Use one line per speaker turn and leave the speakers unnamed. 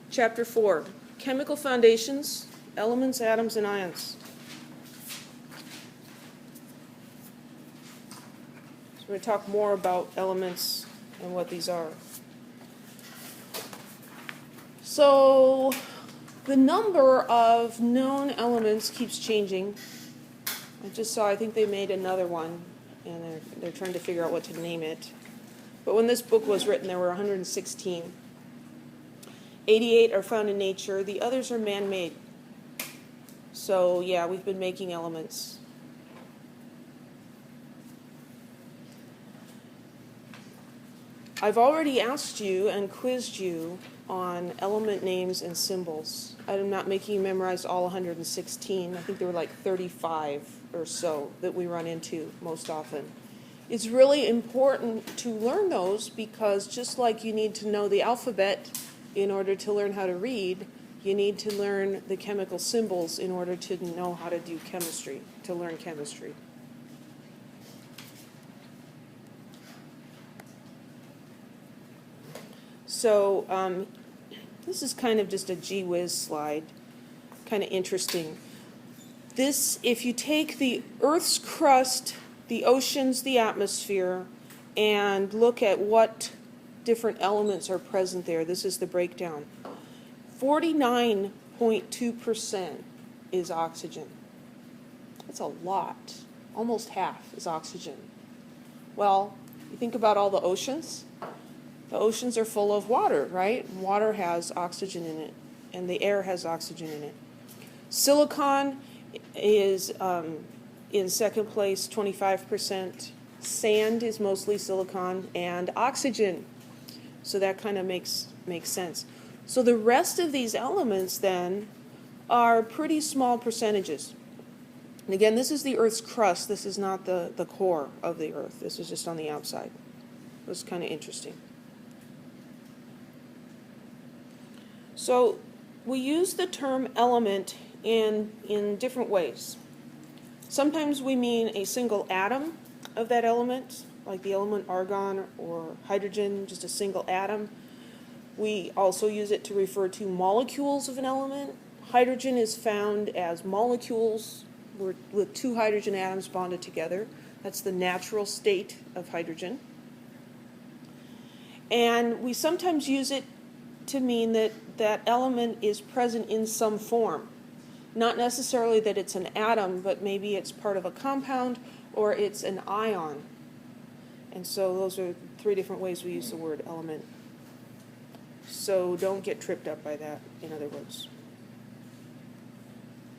Chapter 4, Chemical Foundations, Elements, Atoms, and Ions. So we're going to talk more about elements and what these are. So the number of known elements keeps changing. I just saw, I think they made another one, and they're trying to figure out what to name it. But when this book was written, there were 116. 88 are found in nature. The others are man-made. So, yeah, we've been making elements. I've already asked you and quizzed you on element names and symbols. I'm not making you memorize all 116. I think there were like 35 or so that we run into most often. It's really important to learn those because just like you need to know the alphabet in order to learn how to read, you need to learn the chemical symbols in order to know how to do chemistry, to learn chemistry. So this is kind of just a gee whiz slide, kind of interesting. This, if you take the Earth's crust, the oceans, the atmosphere, and look at what different elements are present there, this is the breakdown. 49.2% is oxygen. That's a lot. Almost half is oxygen. Well, you think about all the oceans. The oceans are full of water, right? Water has oxygen in it, and the air has oxygen in it. Silicon is in second place, 25%. Sand is mostly silicon, and oxygen. So that kind of makes sense. So the rest of these elements then are pretty small percentages. And again, this is the Earth's crust. This is not the core of the Earth. This is just on the outside. It was kind of interesting. So we use the term element in different ways. Sometimes we mean a single atom of that element, like the element argon or hydrogen, just a single atom. We also use it to refer to molecules of an element. Hydrogen is found as molecules with two hydrogen atoms bonded together. That's the natural state of hydrogen. And we sometimes use it to mean that that element is present in some form. Not necessarily that it's an atom, but maybe it's part of a compound or it's an ion. And so those are three different ways we use the word element. So don't get tripped up by that, in other words.